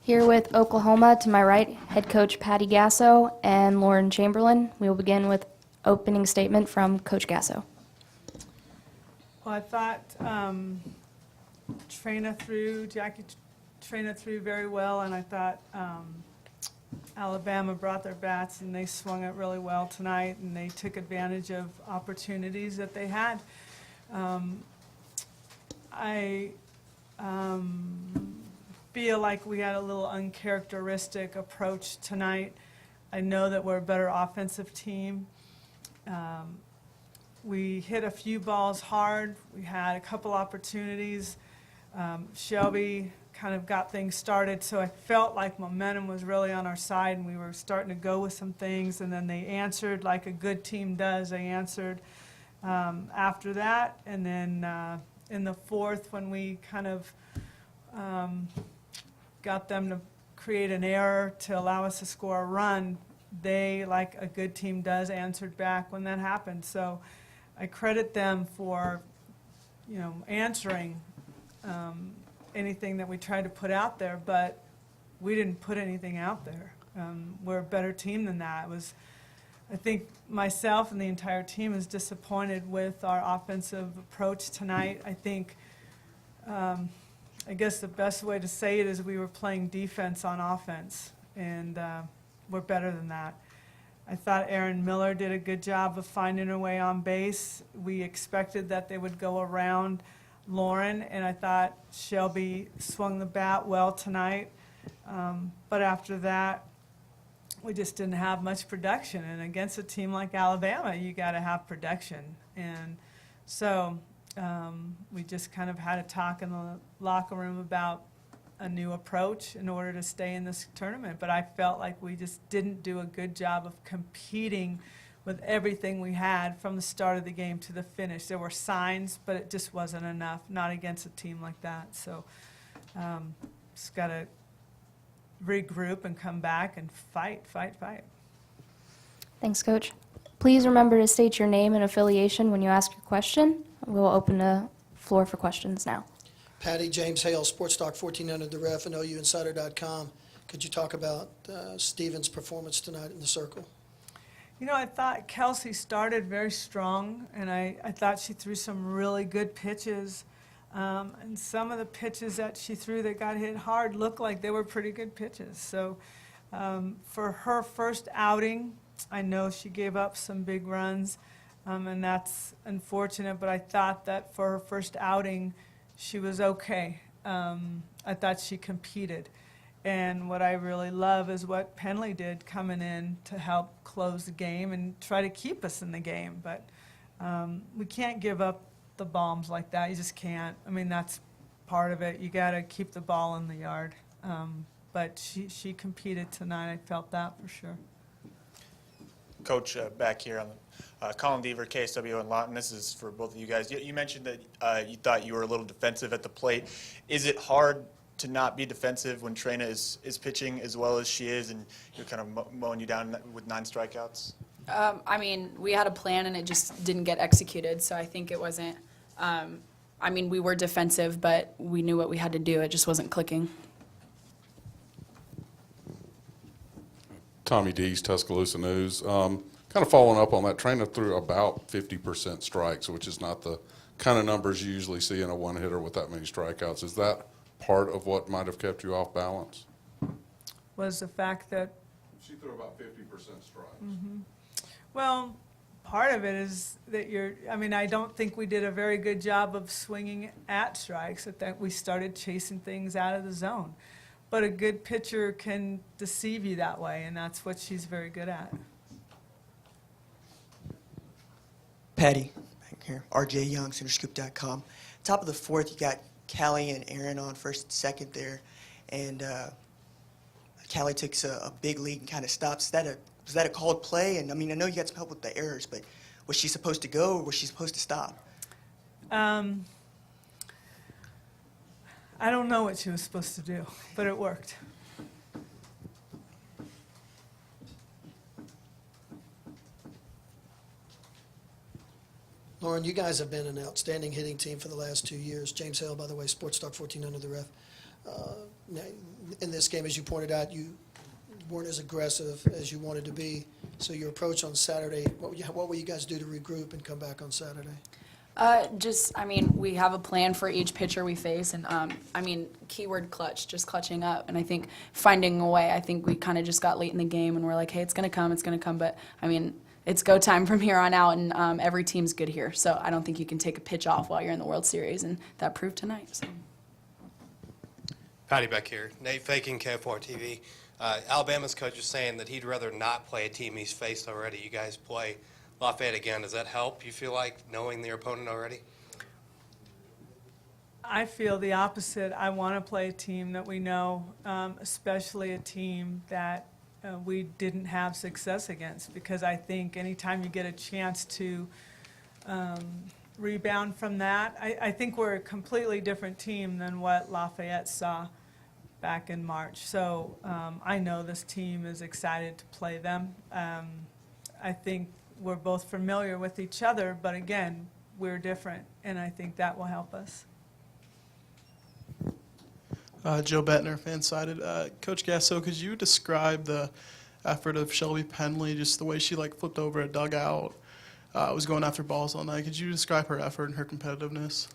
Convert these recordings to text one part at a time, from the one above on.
Here with Oklahoma, to my right, head coach Patty Gasso and Lauren Chamberlain. We will begin with opening statement from Coach Gasso. Well, I thought Jackie Trina threw very well, and I thought Alabama brought their bats and they swung it really well tonight, and they took advantage of opportunities that they had. I feel like we had a little uncharacteristic approach tonight. I know that we're a better offensive team. We hit a few balls hard. We had a couple opportunities. Shelby kind of got things started, so I felt like momentum was really on our side, and we were starting to go with some things, and then they answered like a good team does. They answered after that, and then in the fourth, when we kind of got them to create an error to allow us to score a run, they, like a good team does, answered back when that happened. So I credit them for, answering anything that we tried to put out there, but we didn't put anything out there. We're a better team than that. I think myself and the entire team is disappointed with our offensive approach tonight. I think, I guess the best way to say it is we were playing defense on offense, and we're better than that. I thought Erin Miller did a good job of finding her way on base. We expected that they would go around Lauren, and I thought Shelby swung the bat well tonight. But after that, we just didn't have much production. And against a team like Alabama, you got to have production. And so we just kind of had a talk in the locker room about a new approach in order to stay in this tournament. But I felt like we just didn't do a good job of competing with everything we had from the start of the game to the finish. There were signs, but it just wasn't enough, not against a team like that. So just got to regroup and come back and fight. Thanks, Coach. Please remember to state your name and affiliation when you ask your question. We'll open the floor for questions now. Patty, James Hale, Sports Talk 1400 The Ref and OUinsider.com. Could you talk about Stephen's performance tonight in the circle? I thought Kelsey started very strong, and I thought she threw some really good pitches. And some of the pitches that she threw that got hit hard looked like they were pretty good pitches. So for her first outing, I know she gave up some big runs, and that's unfortunate, but I thought that for her first outing, she was okay. I thought she competed. And what I really love is what Penley did coming in to help close the game and try to keep us in the game. But we can't give up the bombs like that. You just can't. I mean, that's part of it. You got to keep the ball in the yard. But she competed tonight. I felt that for sure. Coach, back here on the Colin Deaver, KSW and Lawton, this is for both of you guys. You mentioned that you thought you were a little defensive at the plate. Is it hard to not be defensive when Trina is pitching as well as she is, and you're kind of mowing you down with 9 strikeouts? I mean, we had a plan and it just didn't get executed, so I think it wasn't, we were defensive, but we knew what we had to do. It just wasn't clicking. Tommy Dees, Tuscaloosa News. Kind of following up on that, Trina threw about 50% strikes, which is not the kind of numbers you usually see in a one-hitter with that many strikeouts. Is that part of what might have kept you off balance? Was the fact that She threw about 50% strikes. Mm-hmm. Well, part of it is that I don't think we did a very good job of swinging at strikes. I think we started chasing things out of the zone. But a good pitcher can deceive you that way, and that's what she's very good at. Patty, back here. RJ Young, CenterScoop.com. Top of the fourth, you got Callie and Aaron on first and second there. And Callie takes a big lead and kind of stops. Was that a called play? And, I know you got some help with the errors, but was she supposed to go or was she supposed to stop? I don't know what she was supposed to do, but it worked. Lauren, you guys have been an outstanding hitting team for the last 2 years. James Hale, by the way, Sports Talk 1400 The Ref. in this game, as you pointed out, you weren't as aggressive as you wanted to be. So your approach on Saturday, what will you guys do to regroup and come back on Saturday? We have a plan for each pitcher we face, and keyword clutch, just clutching up, and I think finding a way. I think we kind of just got late in the game, and we're like, hey, it's gonna come, but it's go time from here on out, and every team's good here, so I don't think you can take a pitch off while you're in the World Series, and that proved tonight. So. Patty back here. Nate Faking, KFOR TV. Alabama's coach is saying that he'd rather not play a team he's faced already. You guys play Lafayette again. Does that help, you feel like, knowing their opponent already? I feel the opposite. I want to play a team that we know, especially a team that we didn't have success against, because I think anytime you get a chance to rebound from that, I think we're a completely different team than what Lafayette saw back in March. So I know this team is excited to play them. I think we're both familiar with each other, but again, we're different, and I think that will help us. Joe Bettner, fan-sided. Coach Gasso, could you describe the effort of Shelby Penley, just the way she flipped over a dugout, was going after balls all night? Could you describe her effort and her competitiveness?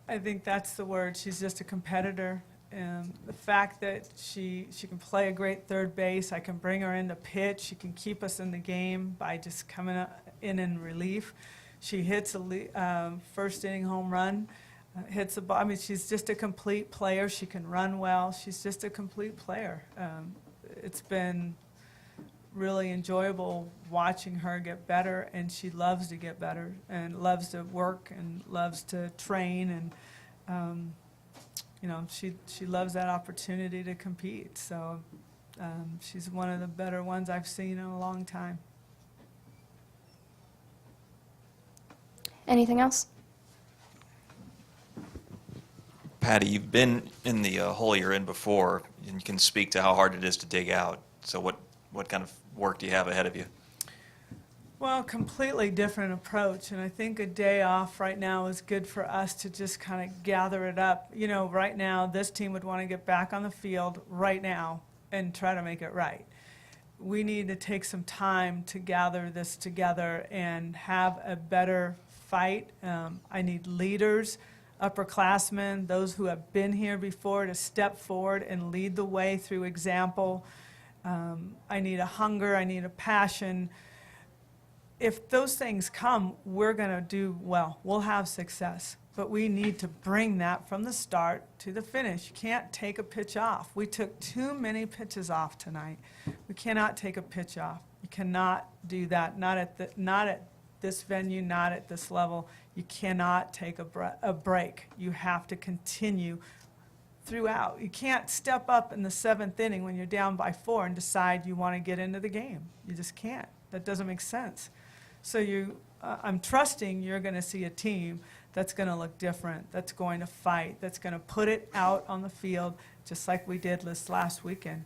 I think that's the word. She's just a competitor. And the fact that she can play a great third base, I can bring her into pitch, she can keep us in the game by just coming in relief. She hits a first inning home run, hits a ball. She's just a complete player. She can run well. She's just a complete player. It's been really enjoyable watching her get better, and she loves to get better and loves to work and loves to train, and she loves that opportunity to compete. So she's one of the better ones I've seen in a long time. Anything else? Patty, you've been in the hole you're in before, and you can speak to how hard it is to dig out. So what kind of work do you have ahead of you? Well, completely different approach, and I think a day off right now is good for us to just kind of gather it up. Right now, this team would want to get back on the field right now and try to make it right. We need to take some time to gather this together and have a better fight. I need leaders, upperclassmen, those who have been here before, to step forward and lead the way through example. I need a hunger, I need a passion. If those things come, we're going to do well. We'll have success. But we need to bring that from the start to the finish. You can't take a pitch off. We took too many pitches off tonight. We cannot take a pitch off. You cannot do that. Not at this venue, not at this level. You cannot take a break. You have to continue throughout. You can't step up in the 7th inning when you're down by 4 and decide you want to get into the game. You just can't. That doesn't make sense. So I'm trusting you're going to see a team that's going to look different, that's going to fight, that's going to put it out on the field, just like we did this last weekend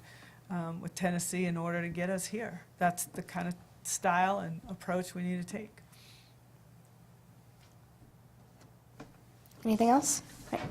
with Tennessee in order to get us here. That's the kind of style and approach we need to take. Anything else? Right.